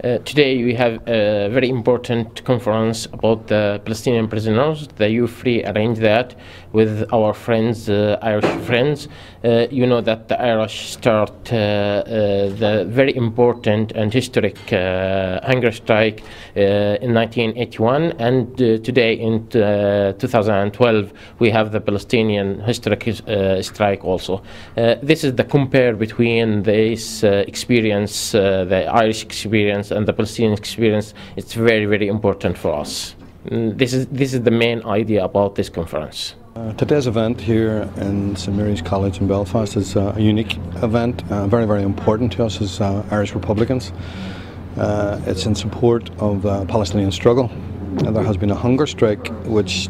Today we have a very important conference about the Palestinian prisoners. The UFree arranged that with our friends, Irish friends. You know that the Irish start the very important and historic hunger strike in 1981, and today in 2012 we have the Palestinian historic strike also. This is the compare between this experience, the Irish experience and the Palestinian experience. It's very, very important for us. This is the main idea about this conference. Today's event here in St Mary's College in Belfast is a unique event, very, very important to us as Irish Republicans. It's in support of the Palestinian struggle. There has been a hunger strike which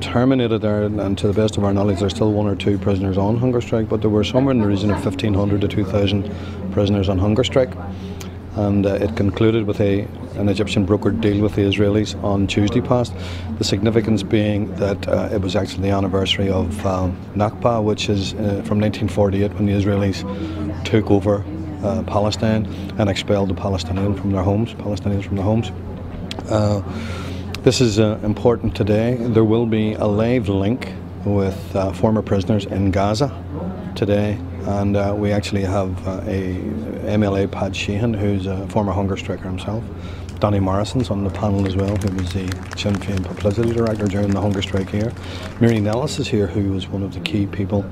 terminated there, and to the best of our knowledge there's still one or two prisoners on hunger strike, but there were somewhere in the region of 1,500 to 2,000 prisoners on hunger strike. And it concluded with an Egyptian brokered deal with the Israelis on Tuesday past. The significance being that it was actually the anniversary of Nakba, which is from 1948, when the Israelis took over Palestine and expelled the Palestinians from their homes. This is important today. There will be a live link with former prisoners in Gaza today, and we actually have a MLA Pat Sheehan, who's a former hunger striker himself. Donny Morrison's on the panel as well, who was the Sinn Féin publicity director during the hunger strike here. Mary Nellis is here, who was one of the key people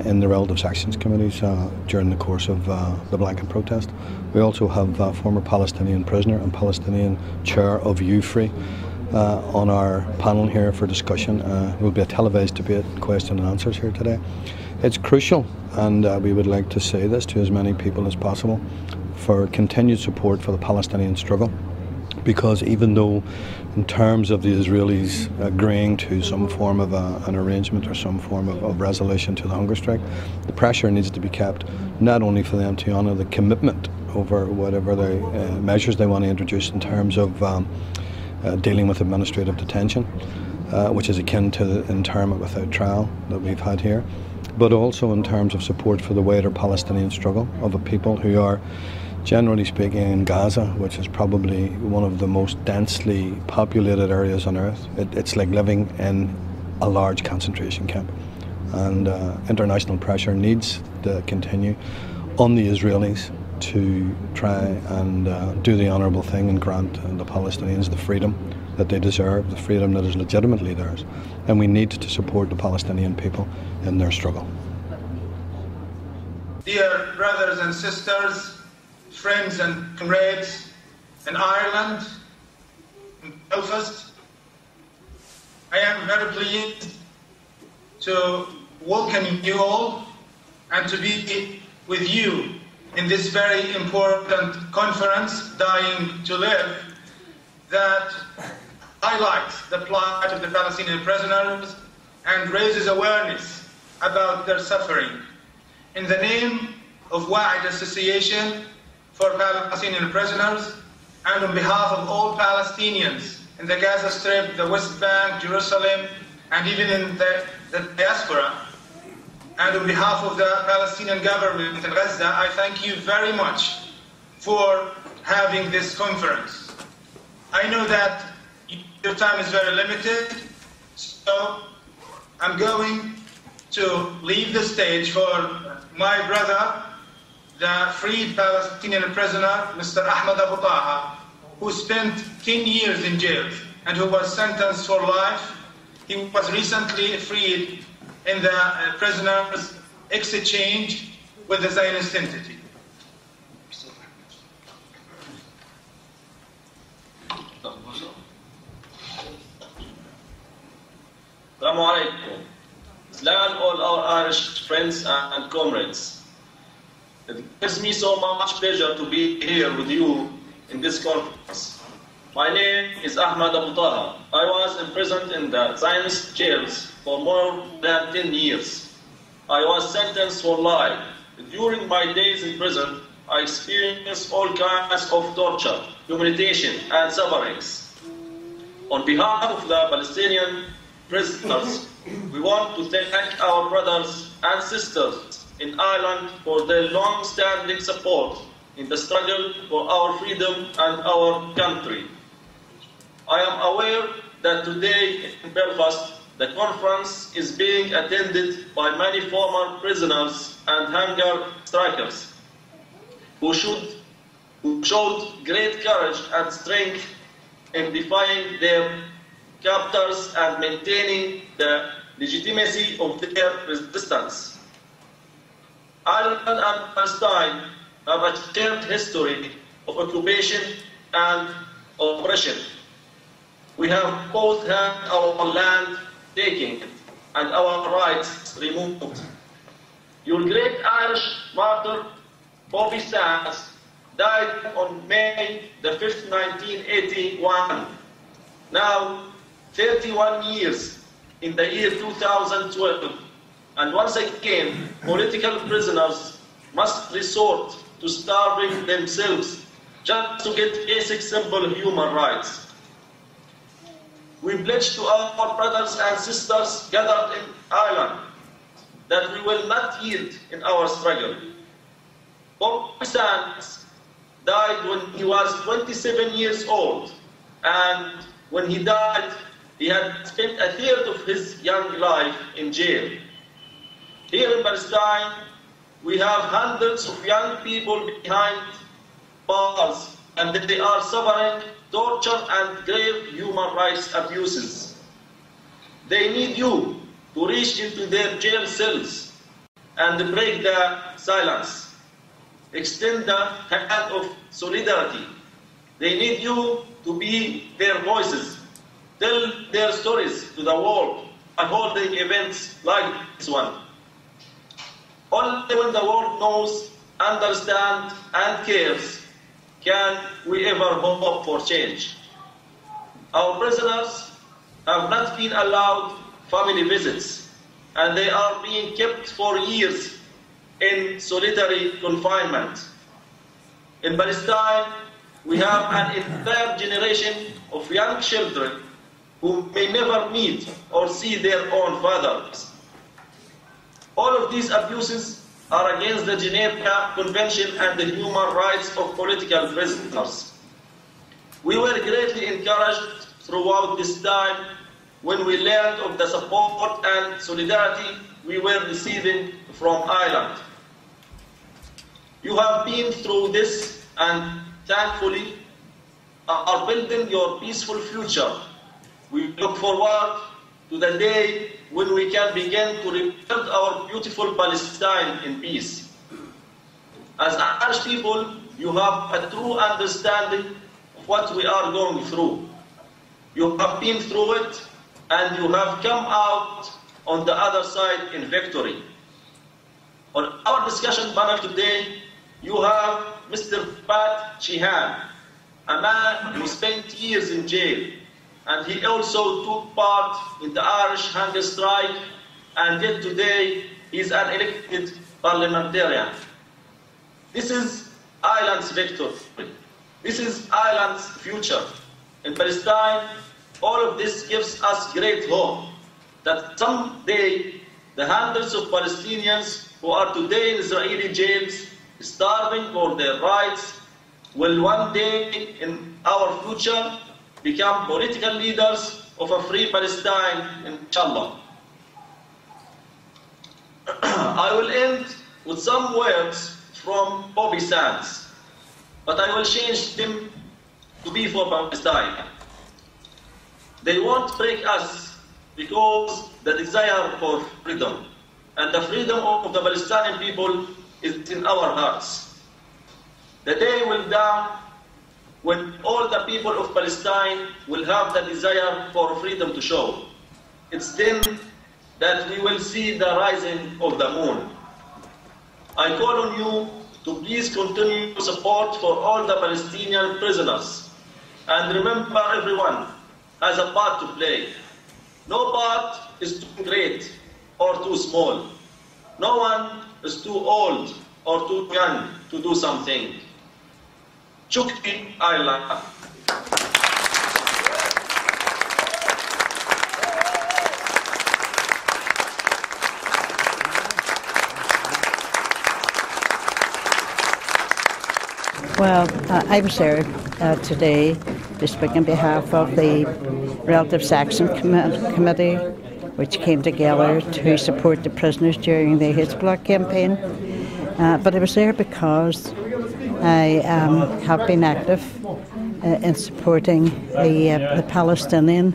in the relative sections committees during the course of the blanket protest. We also have a former Palestinian prisoner and Palestinian chair of UFree on our panel here for discussion. There will be a televised debate, question and answers here today. It's crucial, and we would like to say this to as many people as possible, for continued support for the Palestinian struggle, because even though in terms of the Israelis agreeing to some form of an arrangement or some form of resolution to the hunger strike, the pressure needs to be kept, not only for them to honour the commitment over whatever measures they want to introduce in terms of dealing with administrative detention, which is akin to the internment without trial that we've had here, but also in terms of support for the wider Palestinian struggle of a people who are, generally speaking, in Gaza, which is probably one of the most densely populated areas on earth. It's like living in a large concentration camp, and international pressure needs to continue on the Israelis to try and do the honourable thing and grant the Palestinians the freedom that they deserve, the freedom that is legitimately theirs, and we need to support the Palestinian people in their struggle. Dear brothers and sisters, friends and comrades in Ireland, in Belfast, I am very pleased to welcome you all and to be with you in this very important conference, Dying to Live, that highlights the plight of the Palestinian prisoners and raises awareness about their suffering. In the name of Wa'id Association for Palestinian Prisoners, and on behalf of all Palestinians in the Gaza Strip, the West Bank, Jerusalem, and even in the diaspora, and on behalf of the Palestinian government in Gaza, I thank you very much for having this conference. I know that your time is very limited, so I'm going to leave the stage for my brother, the freed Palestinian prisoner, Mr. Ahmed Abu Taha, who spent 10 years in jail and who was sentenced for life. He was recently freed in the prisoners' exchange with the Zionist entity. Assalamu alaikum. Islam, all our Irish friends and comrades. It gives me so much pleasure to be here with you in this conference. My name is Ahmed Abu Taha. I was imprisoned in the Zionist jails for more than 10 years. I was sentenced for life. During my days in prison, I experienced all kinds of torture, humiliation, and sufferings. On behalf of the Palestinian prisoners, we want to thank our brothers and sisters in Ireland for their long-standing support in the struggle for our freedom and our country. I am aware that today in Belfast, the conference is being attended by many former prisoners and hunger strikers who showed great courage and strength in defying their captors and maintaining the legitimacy of their resistance. Ireland and Palestine have a shared history of occupation and oppression. We have both had our land taken and our rights removed. Your great Irish martyr, Bobby Sands, died on May the 5th, 1981. Now, 31 years in the year 2012. And once again, political prisoners must resort to starving themselves just to get basic simple human rights. We pledge to our brothers and sisters gathered in Ireland that we will not yield in our struggle. Bobby Sands died when he was 27 years old, and when he died, he had spent a third of his young life in jail. Here in Palestine, we have hundreds of young people behind bars, and they are suffering torture and grave human rights abuses. They need you to reach into their jail cells and break the silence. Extend the hand of solidarity. They need you to be their voices. Tell their stories to the world by holding events like this one. Only when the world knows, understands, and cares can we ever hope for change. Our prisoners have not been allowed family visits, and they are being kept for years in solitary confinement. In Palestine, we have an entire generation of young children who may never meet or see their own fathers. All of these abuses are against the Geneva Convention and the human rights of political prisoners. We were greatly encouraged throughout this time when we learned of the support and solidarity we were receiving from Ireland. You have been through this and thankfully are building your peaceful future. We look forward to the day when we can begin to rebuild our beautiful Palestine in peace. As Irish people, you have a true understanding of what we are going through. You have been through it, and you have come out on the other side in victory. On our discussion panel today, you have Mr. Pat Sheehan, a man who spent years in jail, and he also took part in the Irish hunger strike, and yet today he is an elected parliamentarian. This is Ireland's victory. This is Ireland's future. In Palestine, all of this gives us great hope that someday the hundreds of Palestinians who are today in Israeli jails, starving for their rights, will one day in our future become political leaders of a free Palestine, inshallah. I will end with some words from Bobby Sands, but I will change them to be for Palestine. They won't break us because the desire for freedom and the freedom of the Palestinian people is in our hearts. The day will dawn when all the people of Palestine will have the desire for freedom to show. It's then that we will see the rising of the moon. I call on you to please continue support for all the Palestinian prisoners. And remember, everyone has a part to play. No part is too great or too small. No one is too old or too young to do something. Shukri, Ireland. Well, I was there today to speak on behalf of the Relatives Action Committee, which came together to support the prisoners during the Hezbollah campaign. But I was there because I have been active in supporting the Palestinian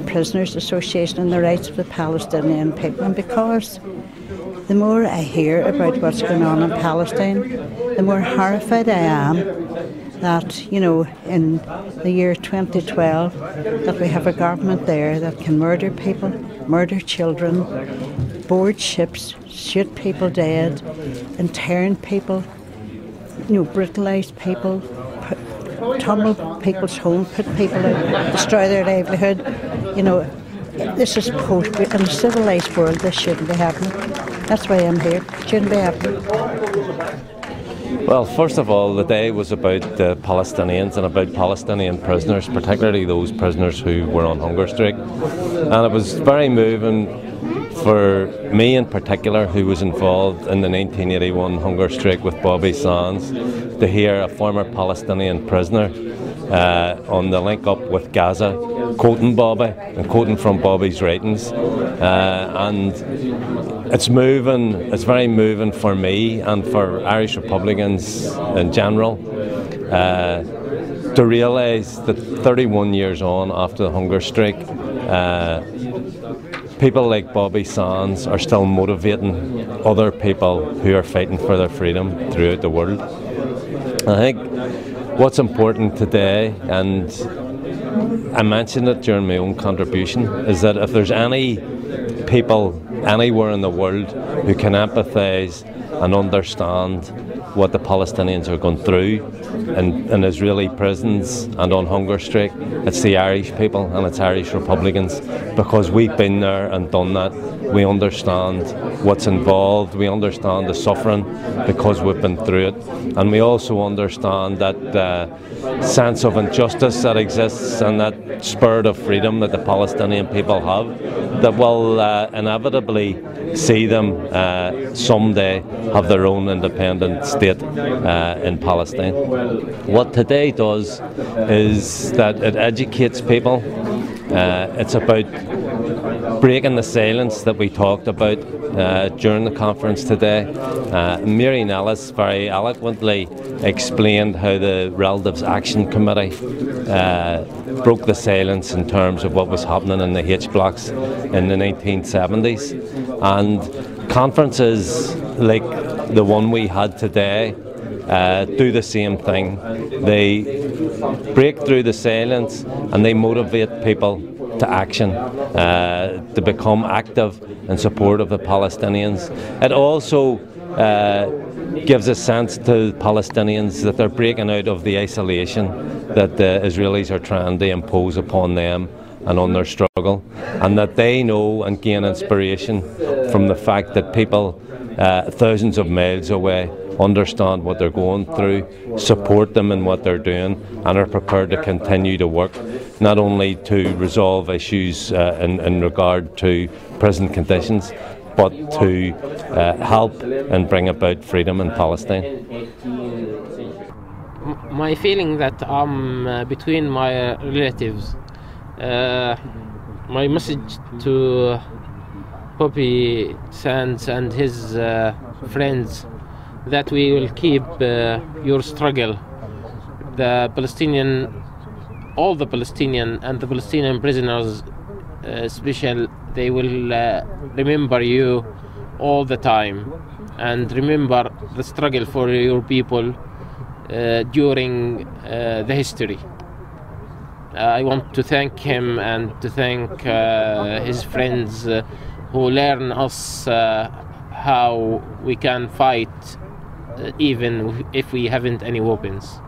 Prisoners Association and the rights of the Palestinian people, and because the more I hear about what's going on in Palestine, the more horrified I am that, you know, in the year 2012, that we have a government there that can murder people, murder children, board ships, shoot people dead, intern people, you know, brutalise people, tumble people's homes, put people out, destroy their livelihood. You know, this is post. In a civilised world, this shouldn't be happening. That's why I'm here. It shouldn't be happening. Well, first of all, the day was about the Palestinians and about Palestinian prisoners, particularly those prisoners who were on hunger strike. And it was very moving for me in particular, who was involved in the 1981 hunger strike with Bobby Sands, to hear a former Palestinian prisoner on the link up with Gaza quoting Bobby and quoting from Bobby's writings. And it's moving, it's very moving for me and for Irish Republicans in general to realise that 31 years on after the hunger strike, people like Bobby Sands are still motivating other people who are fighting for their freedom throughout the world. I think what's important today, and I mentioned it during my own contribution, is that if there's any people anywhere in the world who can empathise and understand what the Palestinians are going through in Israeli prisons and on hunger strike, it's the Irish people and it's Irish Republicans, because we've been there and done that. We understand what's involved, we understand the suffering because we've been through it, and we also understand that sense of injustice that exists and that spirit of freedom that the Palestinian people have, that will inevitably see them someday have their own independent state in Palestine. What today does is that it educates people. It's about breaking the silence that we talked about during the conference today. Mary Nellis very eloquently explained how the Relatives Action Committee broke the silence in terms of what was happening in the H blocks in the 1970s. And conferences like the one we had today do the same thing. They break through the silence and they motivate people to action, to become active in support of the Palestinians. It also gives a sense to Palestinians that they're breaking out of the isolation that the Israelis are trying to impose upon them and on their struggle, and that they know and gain inspiration from the fact that people thousands of miles away understand what they're going through, support them in what they're doing, and are prepared to continue to work not only to resolve issues in regard to prison conditions, but to help and bring about freedom in Palestine. My feeling that I'm between my relatives. My message to Bobby Sands and his friends, that we will keep your struggle. The Palestinian, all the Palestinian and the Palestinian prisoners, especially, they will remember you all the time, and remember the struggle for your people during the history. I want to thank him and to thank his friends who learn us how we can fight even if we haven't any weapons.